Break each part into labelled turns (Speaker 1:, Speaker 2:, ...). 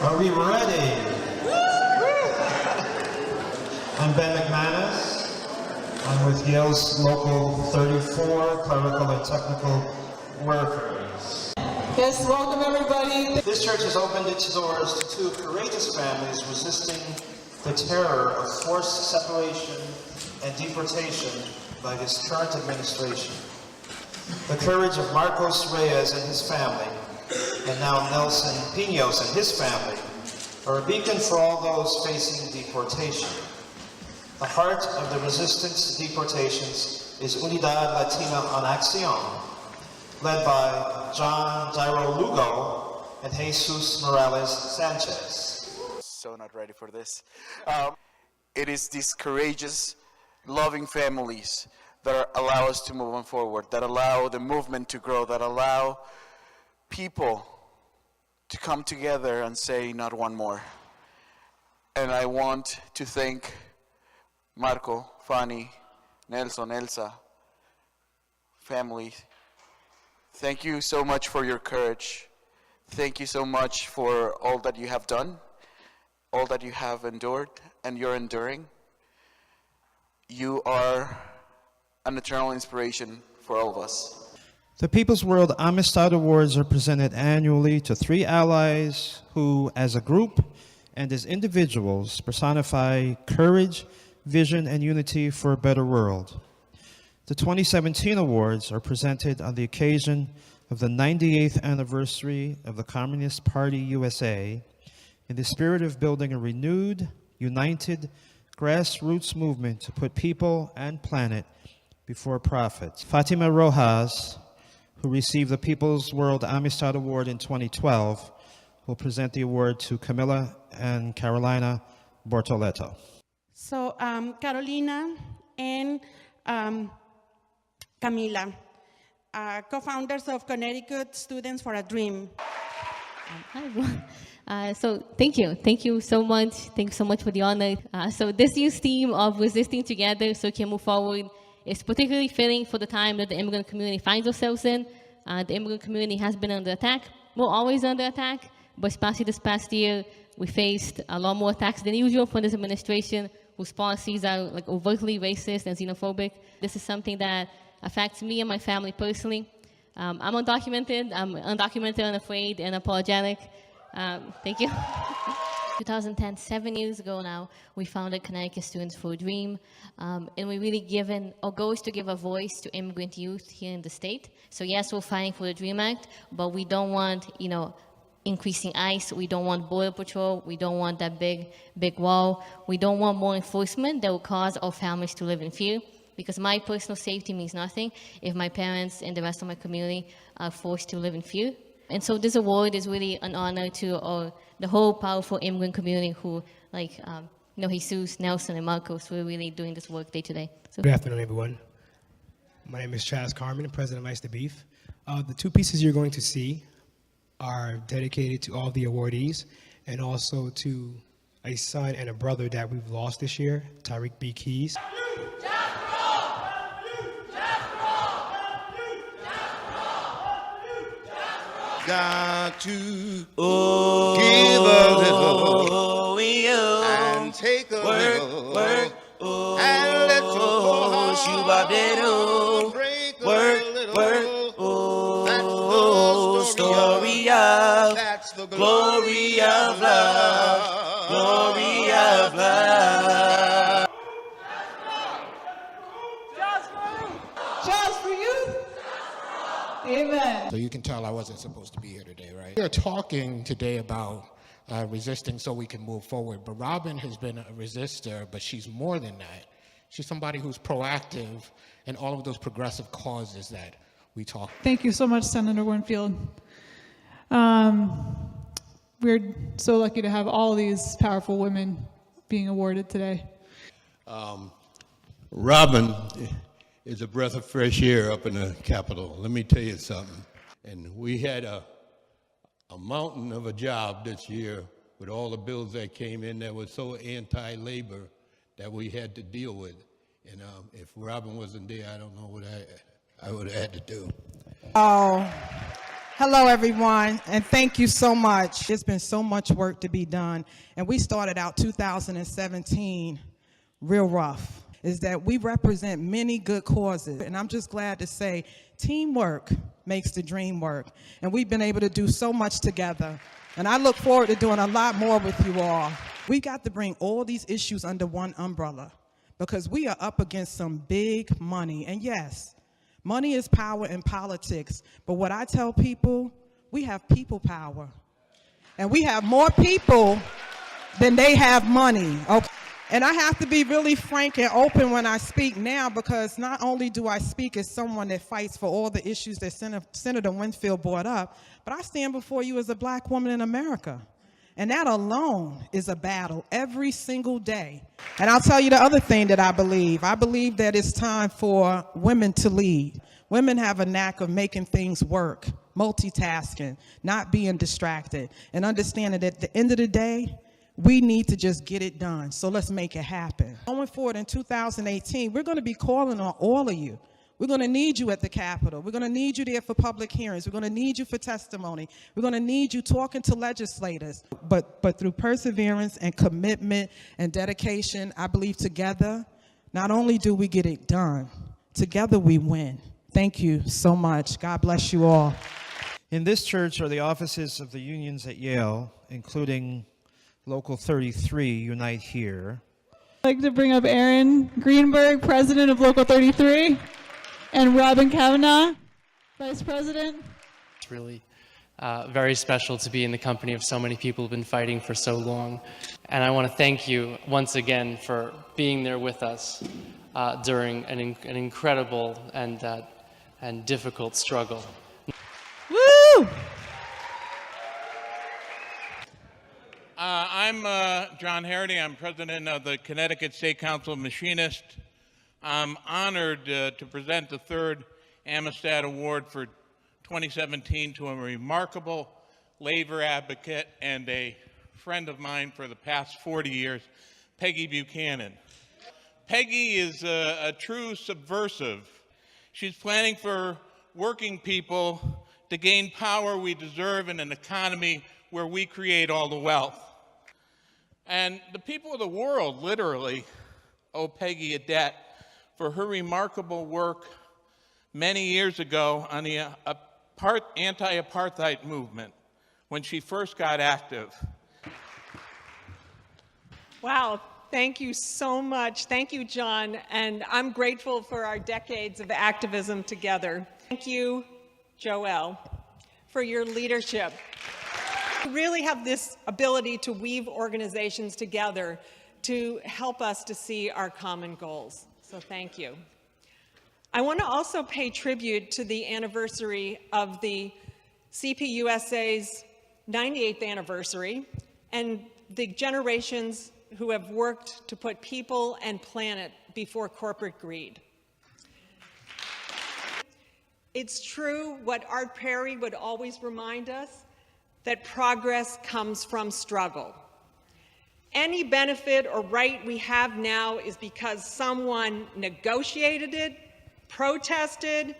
Speaker 1: Are we ready? I'm Ben McManus. I'm with Yale's Local 34, Clerical and Technical Workers.
Speaker 2: Yes, welcome everybody.
Speaker 1: This church has opened its doors to two courageous families resisting the terror of forced separation and deportation by this current administration. The courage of Marcos Reyes and his family, and now Nelson Pinos and his family, are a beacon for all those facing deportation. The heart of the resistance to deportations is Unidad Latina en Acción, led by John Jairo Lugo and Jesus Morales Sanchez.
Speaker 3: So not ready for this. It is these courageous, loving families that allow us to move on forward, that allow the movement to grow, that allow people to come together and say, not one more. And I want to thank Marco, Fanny, Nelson, Elsa, family. Thank you so much for your courage. Thank you so much for all that you have done, all that you have endured, and you're enduring. You are an eternal inspiration for all of us.
Speaker 4: The People's World Amistad Awards are presented annually to three allies who, as a group and as individuals, personify courage, vision, and unity for a better world. The 2017 awards are presented on the occasion of the 98th anniversary of the Communist Party USA in the spirit of building a renewed, united, grassroots movement to put people and planet before profits. Fatima Rojas, who received the People's World Amistad Award in 2012, will present the award to Camila and Carolina Bortoleto.
Speaker 2: So Carolina and Camila, co-founders of Connecticut Students for a Dream.
Speaker 5: Hi, everyone. So thank you so much. Thank you so much for the honor. So this year's theme of resisting together so we can move forward is particularly fitting for the time that the immigrant community finds ourselves in. The immigrant community has been under attack. We're always under attack, but especially this past year, we faced a lot more attacks than usual from this administration, whose policies are like overtly racist and xenophobic. This is something that affects me and my family personally. I'm undocumented, unafraid, and apologetic. Thank you. 2010, 7 years ago now, we founded Connecticut Students for a Dream, and we really our goal is to give a voice to immigrant youth here in the state. So yes, we're fighting for the DREAM Act, but we don't want, increasing ICE. We don't want border patrol. We don't want that big wall. We don't want more enforcement that will cause our families to live in fear, because my personal safety means nothing if my parents and the rest of my community are forced to live in fear. And so this award is really an honor to the whole powerful immigrant community who, Jesus, Nelson, and Marcos, who are really doing this work day to day. So.
Speaker 6: Good afternoon, everyone. My name is Chaz Carmen, President of Ice the Beef. The two pieces you're going to see are dedicated to all the awardees and also to a son and a brother that we've lost this year, Tyreek B. Keys.
Speaker 7: Got to give a little and take a little and let your heart break a little. That's the glory of love, glory of love.
Speaker 2: Just for you. Amen.
Speaker 8: So you can tell I wasn't supposed to be here today, right? We are talking today about resisting so we can move forward. But Robin has been a resistor, but she's more than that. She's somebody who's proactive in all of those progressive causes that we talk.
Speaker 9: Thank you so much, Senator Winfield. We're so lucky to have all these powerful women being awarded today.
Speaker 10: Robin is a breath of fresh air up in the Capitol. Let me tell you something. And we had a mountain of a job this year with all the bills that came in that was so anti-labor that we had to deal with. And if Robin wasn't there, I don't know what I would have had to do.
Speaker 2: Oh,
Speaker 11: Hello, everyone, and thank you so much. There's been so much work to be done, and we started out 2017 real rough. Is that we represent many good causes, and I'm just glad to say teamwork makes the dream work, and we've been able to do so much together, and I look forward to doing a lot more with you all. We got to bring all these issues under one umbrella because we are up against some big money, and yes, money is power in politics, but what I tell people, we have people power. And we have more people than they have money, okay? And I have to be really frank and open when I speak now because not only do I speak as someone that fights for all the issues that Senator Winfield brought up, but I stand before you as a black woman in America. And that alone is a battle every single day. And I'll tell you the other thing that I believe. I believe that it's time for women to lead. Women have a knack of making things work, multitasking, not being distracted, and understanding that at the end of the day, we need to just get it done. So let's make it happen. Going forward in 2018, we're going to be calling on all of you. We're going to need you at the Capitol. We're going to need you there for public hearings. We're going to need you for testimony. We're going to need you talking to legislators. But through perseverance and commitment and dedication, I believe together, not only do we get it done, together we win. Thank you so much. God bless you all.
Speaker 4: In this church are the offices of the unions at Yale, including Local 33, Unite Here.
Speaker 9: I'd like to bring up Aaron Greenberg, President of Local 33, and Robin Kavanaugh, Vice President.
Speaker 12: It's really very special to be in the company of so many people who've been fighting for so long. And I want to thank you once again for being there with us during an incredible and difficult struggle.
Speaker 9: Woo!
Speaker 13: I'm John Harity. I'm president of the Connecticut State Council of Machinists. I'm honored to present the third Amistad Award for 2017 to a remarkable labor advocate and a friend of mine for the past 40 years, Peggy Buchanan. Peggy is a true subversive. She's planning for working people to gain power we deserve in an economy where we create all the wealth. And the people of the world literally owe Peggy a debt for her remarkable work many years ago on the anti-apartheid movement when she first got active.
Speaker 14: Wow, thank you so much. Thank you, John, and I'm grateful for our decades of activism together. Thank you, Joelle, for your leadership. You really have this ability to weave organizations together to help us to see our common goals. So thank you. I want to also pay tribute to the anniversary of the CPUSA's 98th anniversary and the generations who have worked to put people and planet before corporate greed. It's true what Art Perry would always remind us, that progress comes from struggle. Any benefit or right we have now is because someone negotiated it, protested,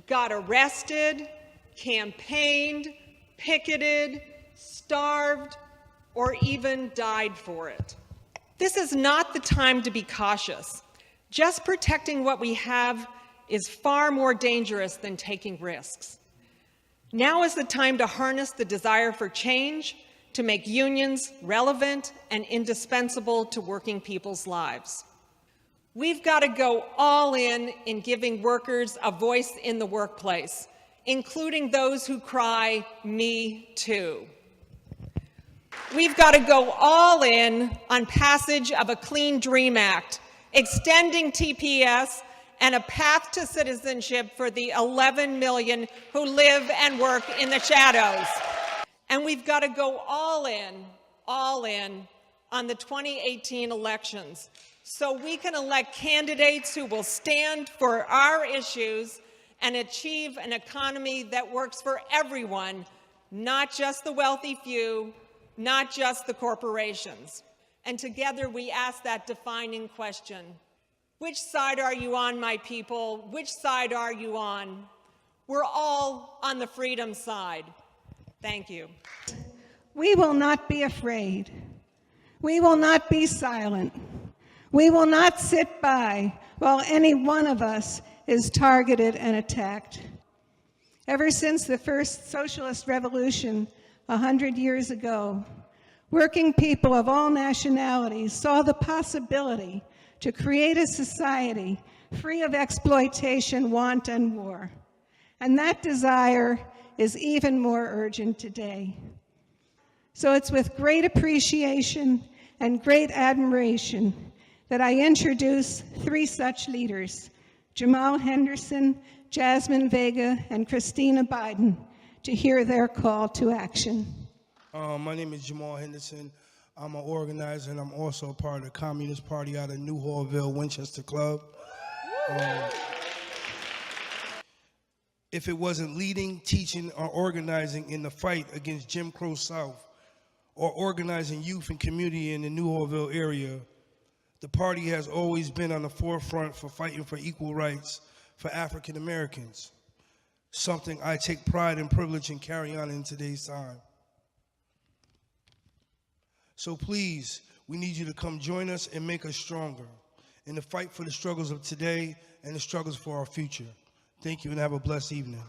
Speaker 14: got arrested, campaigned, picketed, starved, or even died for it. This is not the time to be cautious. Just protecting what we have is far more dangerous than taking risks. Now is the time to harness the desire for change, to make unions relevant and indispensable to working people's lives. We've got to go all in giving workers a voice in the workplace, including those who cry, "Me too." We've got to go all in on passage of a Clean Dream Act, extending TPS, and a path to citizenship for the 11 million who live and work in the shadows. And we've got to go all in on the 2018 elections so we can elect candidates who will stand for our issues and achieve an economy that works for everyone, not just the wealthy few, not just the corporations. And together we ask that defining question. Which side are you on, my people? Which side are you on? We're all on the freedom side. Thank you.
Speaker 15: We will not be afraid. We will not be silent. We will not sit by while any one of us is targeted and attacked. Ever since the first socialist revolution 100 years ago, working people of all nationalities saw the possibility to create a society free of exploitation, want, and war. And that desire is even more urgent today. So it's with great appreciation and great admiration that I introduce three such leaders, Jamal Henderson, Jasmine Vega, and Christina Biden, to hear their call to action.
Speaker 16: My name is Jamal Henderson. I'm an organizer, and I'm also a part of the Communist Party out of New Hallville, Winchester Club. If it wasn't leading, teaching, or organizing in the fight against Jim Crow South, or organizing youth and community in the New Hallville area, the party has always been on the forefront for fighting for equal rights for African Americans, something I take pride and privilege in carrying on in today's time. So please, we need you to come join us and make us stronger in the fight for the struggles of today and the struggles for our future. Thank you and have a blessed evening.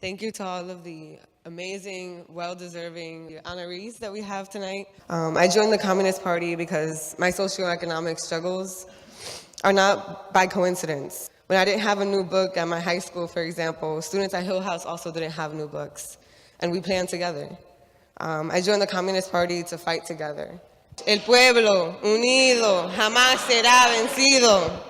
Speaker 17: Thank you to all of the amazing, well-deserving honorees that we have tonight. I joined the Communist Party because my socioeconomic struggles are not by coincidence. When I didn't have a new book at my high school, for example, students at Hill House also didn't have new books, and we planned together. I joined the Communist Party to fight together. El pueblo unido jamás será vencido.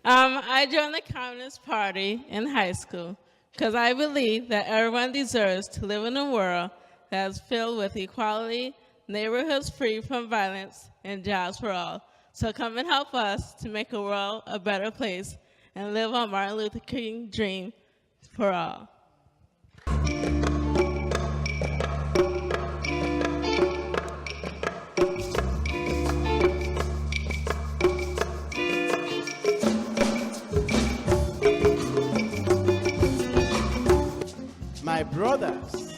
Speaker 18: I joined the Communist Party in high school because I believe that everyone deserves to live in a world that is filled with equality, neighborhoods free from violence, and jobs for all. So come and help us to make a world a better place and live on Martin Luther King's dream for all.
Speaker 19: My brothers,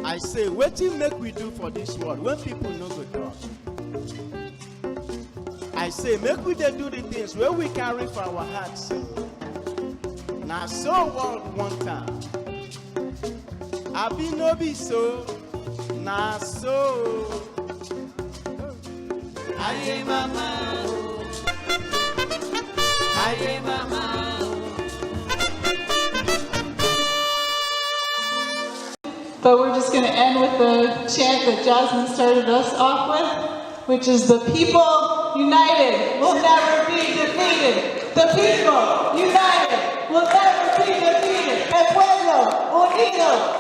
Speaker 19: I say, what do make we do for this world when people know the God? I say, make we dey do the things where we carry for our hearts. Now, so world one time. I be no be so, now so. Aye mama, aye mama.
Speaker 9: But we're just going to end with the chant that Jasmine started us off with, which is the people united will never be defeated. The people united will never be defeated. El pueblo unido